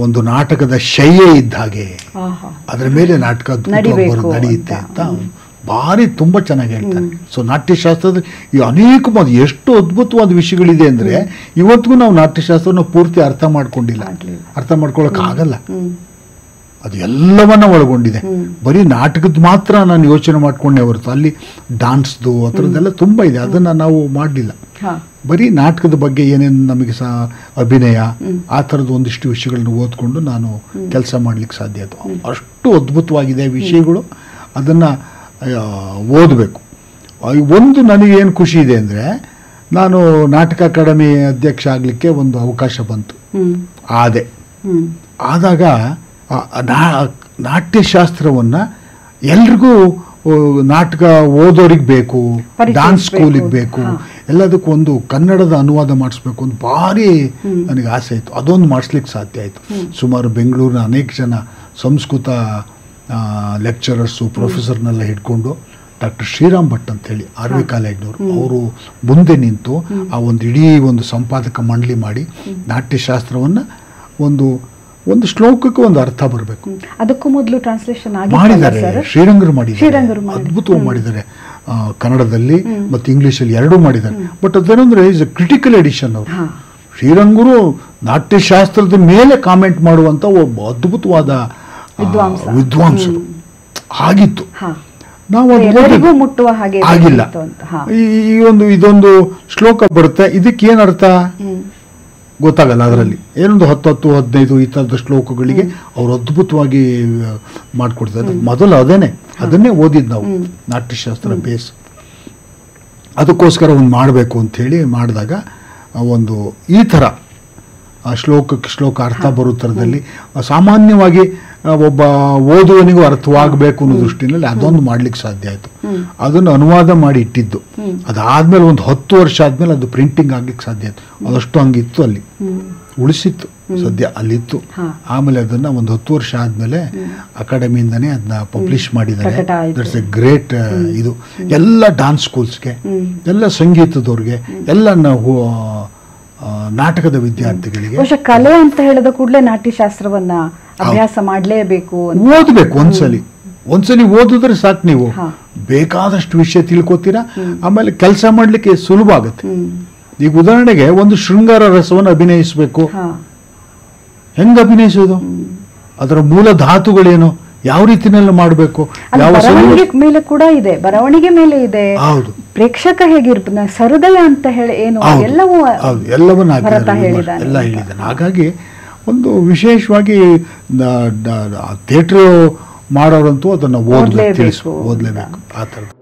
ಒಂದು ನಾಟಕದ ಶಯ್ಯೆ ಇದ್ದ ಹಾಗೆ, ಅದರ ಮೇಲೆ ನಾಟಕ ನಡೆಯುತ್ತೆ ಅಂತ ಭಾರಿ ತುಂಬ ಚೆನ್ನಾಗಿ ಹೇಳ್ತಾರೆ. ಸೊ ನಾಟ್ಯಶಾಸ್ತ್ರದ ಈ ಅನೇಕ ಎಷ್ಟು ಅದ್ಭುತವಾದ ವಿಷಯಗಳಿದೆ ಅಂದರೆ ಇವತ್ತಿಗೂ ನಾವು ನಾಟ್ಯಶಾಸ್ತ್ರನ ಪೂರ್ತಿ ಅರ್ಥ ಮಾಡ್ಕೊಂಡಿಲ್ಲ, ಅರ್ಥ ಮಾಡ್ಕೊಳ್ಳೋಕ್ಕಾಗಲ್ಲ. ಅದು ಎಲ್ಲವನ್ನ ಒಳಗೊಂಡಿದೆ. ಬರೀ ನಾಟಕದ ಮಾತ್ರ ನಾನು ಯೋಚನೆ ಮಾಡ್ಕೊಂಡೆ ಹೊರತು ಅಲ್ಲಿ ಡಾನ್ಸ್ದು ಆ ಥರದ್ದೆಲ್ಲ ತುಂಬ ಇದೆ, ಅದನ್ನು ನಾವು ಮಾಡಲಿಲ್ಲ. ಬರೀ ನಾಟಕದ ಬಗ್ಗೆ ಏನೇನು ನಮಗೆ ಸಹ ಅಭಿನಯ ಆ ಥರದ ಒಂದಿಷ್ಟು ವಿಷಯಗಳನ್ನ ಓದ್ಕೊಂಡು ನಾನು ಕೆಲಸ ಮಾಡ್ಲಿಕ್ಕೆ ಸಾಧ್ಯ ಆಯಿತು. ಅಷ್ಟು ಅದ್ಭುತವಾಗಿದೆ ವಿಷಯಗಳು, ಅದನ್ನು ಓದಬೇಕು. ಒಂದು ನನಗೇನು ಖುಷಿ ಇದೆ ಅಂದರೆ, ನಾನು ನಾಟಕ ಅಕಾಡೆಮಿ ಅಧ್ಯಕ್ಷ ಆಗಲಿಕ್ಕೆ ಒಂದು ಅವಕಾಶ ಬಂತು. ಆದಾಗ ನಾಟ್ಯಶಾಸ್ತ್ರವನ್ನು ಎಲ್ರಿಗೂ ನಾಟಕ ಓದೋರಿಗೆ ಬೇಕು, ಡಾನ್ಸ್ ಸ್ಕೂಲಿಗೆ ಬೇಕು, ಎಲ್ಲದಕ್ಕೂ ಒಂದು ಕನ್ನಡದ ಅನುವಾದ ಮಾಡಿಸ್ಬೇಕು ಅಂತ ಭಾರಿ ನನಗೆ ಆಸೆ ಇತ್ತು. ಅದೊಂದು ಮಾಡಿಸ್ಲಿಕ್ಕೆ ಸಾಧ್ಯ ಆಯಿತು. ಸುಮಾರು ಬೆಂಗಳೂರಿನ ಅನೇಕ ಜನ ಸಂಸ್ಕೃತ ಲೆಕ್ಚರರ್ಸು ಪ್ರೊಫೆಸರ್ನೆಲ್ಲ ಹಿಡ್ಕೊಂಡು ಡಾಕ್ಟರ್ ಶ್ರೀರಾಮ್ ಭಟ್ ಅಂತೇಳಿ ಆರ್ ವಿ ಕಾಲೇಜ್ನವರು, ಅವರು ಮುಂದೆ ನಿಂತು ಆ ಒಂದು ಇಡೀ ಒಂದು ಸಂಪಾದಕ ಮಂಡಳಿ ಮಾಡಿ ನಾಟ್ಯಶಾಸ್ತ್ರವನ್ನು ಒಂದು ಶ್ಲೋಕಕ್ಕೆ ಒಂದು ಅರ್ಥ ಬರಬೇಕು. ಅದಕ್ಕೂ ಮೊದಲು ಟ್ರಾನ್ಸ್ಲೇಷನ್ ಮಾಡಿದ್ದಾರೆ, ಶ್ರೀರಂಗರು ಮಾಡಿದ್ದಾರೆ, ಅದ್ಭುತವಾಗಿ ಮಾಡಿದ್ದಾರೆ. ಕನ್ನಡದಲ್ಲಿ ಮತ್ತು ಇಂಗ್ಲೀಷಲ್ಲಿ ಎರಡೂ ಮಾಡಿದ್ದಾರೆ. ಬಟ್ ಅದೇನಂದ್ರೆ ಇಸ್ ಎ ಕ್ರಿಟಿಕಲ್ ಎಡಿಷನ್. ಅವರು ಶ್ರೀರಂಗರು ನಾಟ್ಯಶಾಸ್ತ್ರದ ಮೇಲೆ ಕಾಮೆಂಟ್ ಮಾಡುವಂತ ಒಬ್ಬ ಅದ್ಭುತವಾದ ವಿದ್ವಾಂಸರು ಆಗಿತ್ತು. ನಾವು ಎಲ್ಲರಿಗೂ ಮುಟ್ಟುವ ಹಾಗೆ ಆಗಿಲ್ಲ. ಇದೊಂದು ಶ್ಲೋಕ ಬರುತ್ತೆ, ಇದಕ್ಕೇನು ಅರ್ಥ ಗೊತ್ತಾಗಲ್ಲ. ಅದರಲ್ಲಿ ಏನೊಂದು 10-15 ಈ ಥರದ ಶ್ಲೋಕಗಳಿಗೆ ಅವರು ಅದ್ಭುತವಾಗಿ ಮಾಡಿಕೊಡ್ತಾರೆ. ಮೊದಲು ಅದನ್ನೇ ಓದಿದ್ದು ನಾವು, ನಾಟ್ಯಶಾಸ್ತ್ರ ಬೇಸ್. ಅದಕ್ಕೋಸ್ಕರ ಒಂದು ಮಾಡಬೇಕು ಅಂಥೇಳಿ ಮಾಡಿದಾಗ ಒಂದು ಈ ಥರ ಶ್ಲೋಕಕ್ಕೆ ಶ್ಲೋಕ ಅರ್ಥ ಬರೋ ಥರದಲ್ಲಿ ಸಾಮಾನ್ಯವಾಗಿ ಒಬ್ಬ ಓದುವನಿಗೂ ಅರ್ಥವಾಗಬೇಕು ಅನ್ನೋ ದೃಷ್ಟಿನಲ್ಲಿ ಅದೊಂದು ಮಾಡ್ಲಿಕ್ಕೆ ಸಾಧ್ಯ ಆಯಿತು. ಅದನ್ನು ಅನುವಾದ ಮಾಡಿ ಇಟ್ಟಿದ್ದು. ಅದಾದ್ಮೇಲೆ ಒಂದು 10 ವರ್ಷ ಆದ್ಮೇಲೆ ಅದು ಪ್ರಿಂಟಿಂಗ್ ಆಗ್ಲಿಕ್ಕೆ ಸಾಧ್ಯ ಆಯಿತು. ಅದಷ್ಟು ಹಂಗಿತ್ತು, ಅಲ್ಲಿ ಉಳಿಸಿತ್ತು, ಸದ್ಯ ಅಲ್ಲಿತ್ತು. ಆಮೇಲೆ ಅದನ್ನ ಒಂದು 10 ವರ್ಷ ಆದ್ಮೇಲೆ ಅಕಾಡೆಮಿಯಿಂದನೇ ಅದನ್ನ ಪಬ್ಲಿಷ್ ಮಾಡಿದ್ದಾರೆ. That's A great. ಇದು ಎಲ್ಲ ಡಾನ್ಸ್ ಸ್ಕೂಲ್ಸ್ಗೆ, ಎಲ್ಲ ಸಂಗೀತದವ್ರಿಗೆ, ಎಲ್ಲ ನಾವು ನಾಟಕದ ವಿದ್ಯಾರ್ಥಿಗಳಿಗೆ. ಕಲೆ ಅಂತ ಹೇಳಿದ ಕೂಡಲೇ ನಾಟ್ಯಶಾಸ್ತ್ರವನ್ನ ಅಭ್ಯಾಸ ಮಾಡಲೇಬೇಕು, ಓದಬೇಕು. ಒಂದ್ಸಲಿ ಓದಿದ್ರೆ ಸಾಕು, ನೀವು ಬೇಕಾದಷ್ಟು ವಿಷಯ ತಿಳ್ಕೊತೀರಾ. ಆಮೇಲೆ ಕೆಲಸ ಮಾಡ್ಲಿಕ್ಕೆ ಸುಲಭ ಆಗುತ್ತೆ. ಈಗ ಉದಾಹರಣೆಗೆ ಒಂದು ಶೃಂಗಾರ ರಸವನ್ನು ಅಭಿನಯಿಸಬೇಕು, ಹೆಂಗ್ ಅಭಿನಯಿಸೋದು, ಅದರ ಮೂಲ ಧಾತುಗಳೇನು, ಯಾವ ರೀತಿನೆಲ್ಲ ಮಾಡಬೇಕು, ಬರವಣಿಗೆ ಮೇಲೆ ಕೂಡ ಇದೆ, ಬರವಣಿಗೆ ಮೇಲೆ ಇದೆ. ಹೌದು, ಪ್ರೇಕ್ಷಕ ಹೇಗಿರ್ಬೋದು, ಸಹೃದಯ ಅಂತ ಹೇಳಿ ಏನು ಎಲ್ಲವನ್ನ ಹೇಳಿದ್ದಾನೆ. ಹಾಗಾಗಿ ಒಂದು ವಿಶೇಷವಾಗಿ ಥಿಯೇಟರ್ ಮಾಡೋರಂತೂ ಅದನ್ನ ಓದಲೇಬೇಕು ಆ ಥರದ್ದು.